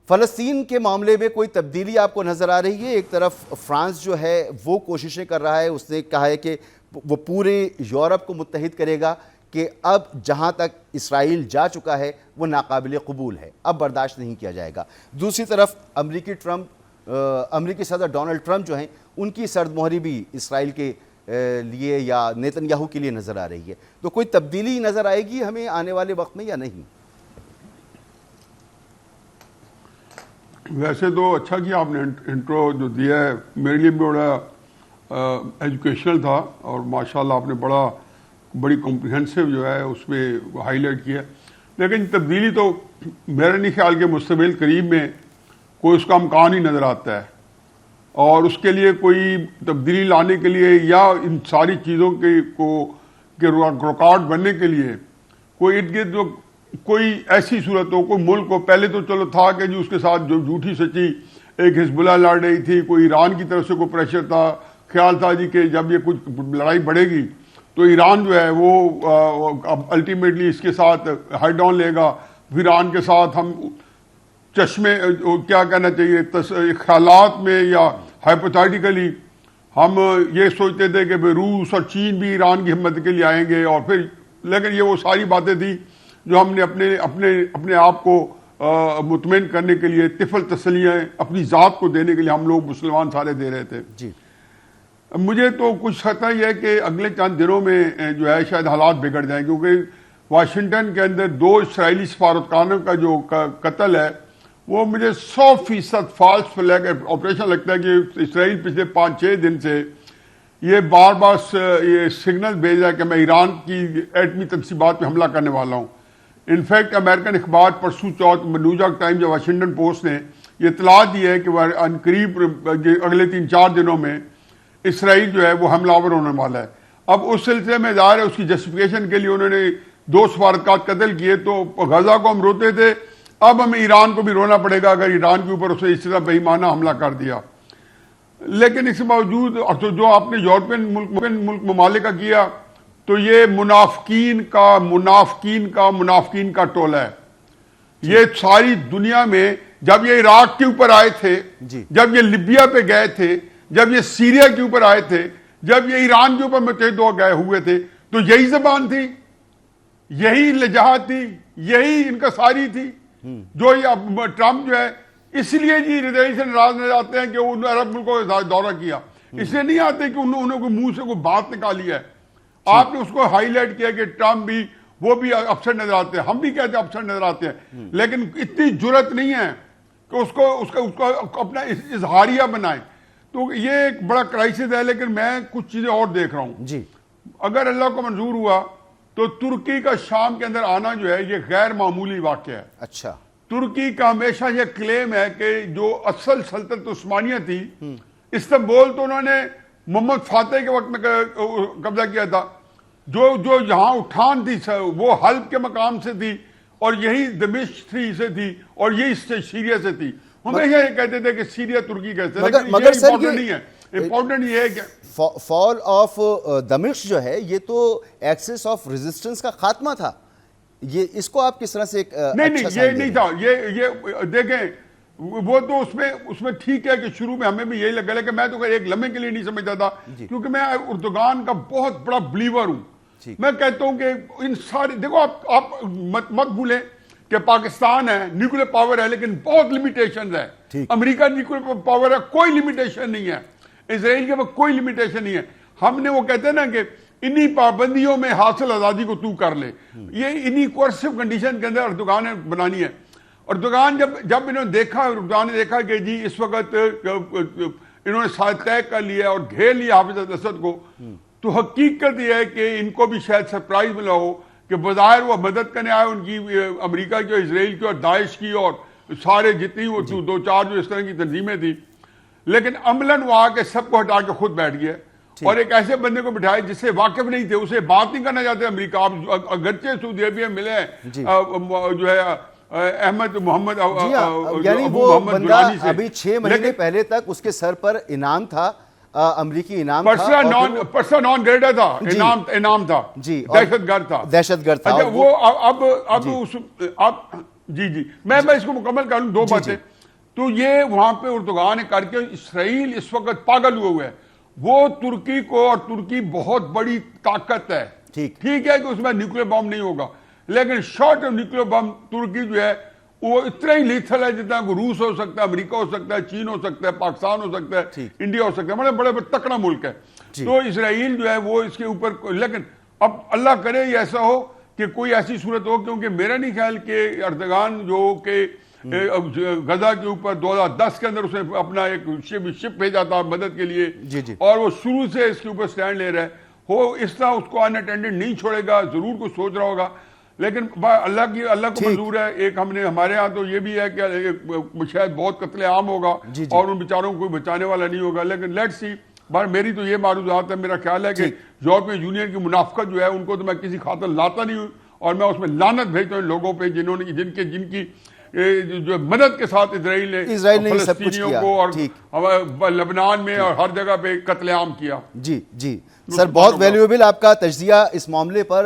فلسطین کے معاملے میں کوئی تبدیلی آپ کو نظر آ رہی ہے؟ ایک طرف فرانس جو ہے وہ کوششیں کر رہا ہے، اس نے کہا ہے کہ وہ پورے یورپ کو متحد کرے گا کہ اب جہاں تک اسرائیل جا چکا ہے وہ ناقابل قبول ہے، اب برداشت نہیں کیا جائے گا۔ دوسری طرف امریکی صدر ڈونلڈ ٹرمپ جو ہیں ان کی سرد مہری بھی اسرائیل کے لیے یا نیتن یاہو کے لیے نظر آ رہی ہے، تو کوئی تبدیلی نظر آئے گی ہمیں آنے والے وقت میں یا نہیں؟ ویسے تو اچھا کیا آپ نے انٹرو جو دیا ہے، میرے لیے بھی بڑا ایجوکیشنل تھا اور ماشاءاللہ آپ نے بڑی کمپریہنسو جو ہے اس میں ہائی لائٹ کیا، لیکن تبدیلی تو میرے نہیں خیال کہ مستقبل قریب میں کوئی اس کا امکان ہی نظر آتا ہے، اور اس کے لیے کوئی تبدیلی لانے کے لیے یا ان ساری چیزوں کے رکاوٹ بننے کے لیے کوئی ارد گرد جو کوئی ایسی صورت ہو، کوئی ملک ہو، پہلے تو چلو تھا کہ جی اس کے ساتھ جو جھوٹی سچی ایک حزب اللہ لڑ رہی تھی، کوئی ایران کی طرف سے کوئی پریشر تھا، خیال تھا جی کہ جب یہ کچھ لڑائی بڑھے گی تو ایران جو ہے وہ الٹیمیٹلی اس کے ساتھ ہیڈ آن لے گا، پھر ایران کے ساتھ ہم چشمے کیا کہنا چاہیے خیالات میں یا ہائپوتھیٹیکلی ہم یہ سوچتے تھے کہ روس اور چین بھی ایران کی ہمت کے لیے آئیں گے، اور پھر لیکن یہ وہ ساری باتیں تھیں جو ہم نے اپنے آپ کو مطمئن کرنے کے لیے طفل تسلیاں اپنی ذات کو دینے کے لیے ہم لوگ مسلمان سارے دے رہے تھے۔ جی مجھے تو کچھ خطرہ یہ ہے کہ اگلے چند دنوں میں جو ہے شاید حالات بگڑ جائیں، کیونکہ واشنگٹن کے اندر 2 اسرائیلی سفارتکاروں کا جو قتل ہے وہ مجھے 100% فالس فلیگ آپریشن لگتا ہے کہ اسرائیل پچھلے 5-6 دن سے یہ بار بار یہ سگنل بھیج رہا ہے کہ میں ایران کی ایٹمی تنصیبات پہ حملہ کرنے والا ہوں۔ انفیکٹ امریکن اخبار پرسوں چوتھ نیو یارک ٹائمز یا واشنگٹن پوسٹ نے یہ اطلاع دی ہے کہ قریب اگلے 3-4 دنوں میں اسرائیل جو ہے وہ حملہ آور ہونے والا ہے۔ اب اس سلسلے میں ظاہر ہے اس کی جسٹیفیکیشن کے لیے انہوں نے 2 سفارتکار قتل کیے، تو غزہ کو ہم روتے تھے، اب ہمیں ایران کو بھی رونا پڑے گا اگر ایران کے اوپر اسے اس طرح بے ایمانہ حملہ کر دیا۔ لیکن اس کے باوجود جو آپ نے یورپین ملک ممالک کا کیا تو یہ منافقین کا ٹولہ ہے۔ یہ ساری دنیا میں جب یہ عراق کے اوپر آئے تھے، جب یہ لیبیا پہ گئے تھے، جب یہ سیریا کے اوپر آئے تھے، جب یہ ایران کے اوپر متحد ہو گئے ہوئے تھے، تو یہی زبان تھی، یہی لجاجت تھی، یہی ان کا ساری تھی جو یہ ٹرمپ جو ہے اس لیے جی ریلیشن سے ناراض نظر آتے ہیں کہ انہوں نے عرب ملکوں کا دورہ کیا، اس لیے نہیں آتے کہ انہوں نے منہ سے کوئی بات نکالی ہے۔ آپ نے اس کو ہائی لائٹ کیا کہ ٹرمپ بھی وہ بھی اپسٹ نظر آتے ہیں، ہم بھی کہتے ہیں اپسٹ نظر آتے ہیں، لیکن اتنی جرت نہیں ہے کہ اس کو اپنا اظہاریہ بنائیں۔ تو یہ ایک بڑا کرائسس ہے، لیکن میں کچھ چیزیں اور دیکھ رہا ہوں۔ جی اگر اللہ کو منظور ہوا تو ترکی کا شام کے اندر آنا جو ہے یہ غیر معمولی واقعہ ہے۔ اچھا، ترکی کا ہمیشہ یہ کلیم ہے کہ جو اصل سلطنت عثمانیہ تھی، استنبول تو انہوں نے محمد فاتح کے وقت میں قبضہ کیا تھا، جو یہاں اٹھان تھی وہ حلب کے مقام سے تھی، اور یہی دمشق سے تھی، اور یہی سیریا سے تھی۔ ہمیشہ یہ کہتے تھے کہ سیریا ترکی کہتے ہیں، لیکن یہ امپورٹنٹ نہیں ہے۔ امپورٹنٹ یہ ہے کہ فال آف دمشق جو ہے یہ تو ایکسس آف ریزسٹنس کا خاتمہ تھا، یہ اس کو آپ کس طرح سے نہیں یہ نہیں تھا، یہ دیکھیں وہ تو اس میں ٹھیک ہے کہ شروع میں ہمیں بھی یہی لگا، لیکن میں تو ایک لمحے کے لیے نہیں سمجھتا تھا، کیونکہ میں اردوغان کا بہت بڑا بلیور ہوں۔ میں کہتا ہوں کہ ان ساری دیکھو آپ مت بھولیں کہ پاکستان ہے نیوکلیر پاور ہے، لیکن بہت لمیٹیشنز ہے۔ امریکہ نیوکلیر پاور ہے، کوئی لمیٹیشن نہیں ہے۔ اسرائیل کے پاس کوئی لمیٹیشن نہیں ہے۔ ہم نے وہ کہتے ہیں نا کہ انہی پابندیوں میں حاصل آزادی کو تو کر لے، یہ انہی کورسو کنڈیشن کے اندر اردوغان نے بنانی ہے۔ اردوغان جب انہوں نے دیکھا، اردوغان نے دیکھا کہ جی اس وقت انہوں نے ساتھ طے کر لیا اور گھیر لیا حافظ اسد کو، تو حقیقت یہ ہے کہ ان کو بھی شاید سرپرائز ملا ہو کہ بظاہر وہ مدد کرنے آئے ان کی امریکہ کی اور اسرائیل کی اور داعش کی اور سارے جتنی وہ 2-4 جو اس طرح کی تنظیمیں تھیں، لیکن عملاً وہ آ کے سب کو ہٹا کے خود بیٹھ گیا، اور ایک ایسے بندے کو بٹھائے جس سے واقف نہیں تھے، اسے بات نہیں کرنا چاہتے امریکہ۔ آپ اگرچہ سعودی عربیہ ملے ہیں جو ہے احمد محمد یعنی وہ بندہ ابھی 6 مہینے پہلے تک اس کے سر پر انعام تھا، امریکی انعام تھا، پرسن نان گریٹا تھا، انعام تھا، دہشت گرد تھا۔ وہ اب جی میں اس کو مکمل کر لوں 2 باتیں۔ تو یہ وہاں پہ اردوغان نے کر کے اسرائیل اس وقت پاگل ہوئے ہے. وہ ترکی کو, اور ترکی بہت بڑی طاقت ہے, ٹھیک ہے کہ اس میں نیوکلیر بم نہیں ہوگا, لیکن شارٹ آف نیوکلیر بم ترکی جو ہے وہ اتنا ہی لیتھل ہے جتنا کہ روس ہو سکتا ہے, امریکہ ہو سکتا ہے, چین ہو سکتا ہے, پاکستان ہو سکتا ہے, انڈیا ہو سکتا ہے, بڑے تکڑا ملک ہے. تو اسرائیل جو ہے وہ اس کے اوپر, لیکن اب اللہ کرے یہ ایسا ہو کہ کوئی ایسی صورت ہو, کیونکہ میرا نہیں خیال کہ اردوغان جو کہ غزہ کے اوپر 2010 کے اندر اس نے اپنا ایک شپ بھیجا تھا مدد کے لیے, اور وہ شروع سے اس کے اوپر سٹینڈ لے رہا ہے, ہو اس طرح اس کو ان اٹینڈڈ نہیں چھوڑے گا, ضرور کچھ سوچ رہا ہوگا, لیکن اللہ کو منظور ہے. ایک ہمارے ہاں تو یہ بھی ہے کہ شاید بہت قتل عام ہوگا اور ان بیچاروں کو کوئی بچانے والا نہیں ہوگا, لیکن لیٹ سی. میری تو یہ معروضات ہے, میرا خیال ہے کہ یورپین یونین کی منافقت جو ہے ان کو تو میں کسی خاطر لاتا نہیں ہوں, اور میں اس میں لعنت بھیجتا ہوں ان لوگوں پہ جنہوں نے جن کی جو مدد کے ساتھ اسرائیل نے فلسطینیوں کو اور لبنان میں اور ہر جگہ پہ قتل عام کیا. جی سر, بہت ویلیویبل آپ کا تجزیہ اس معاملے پر.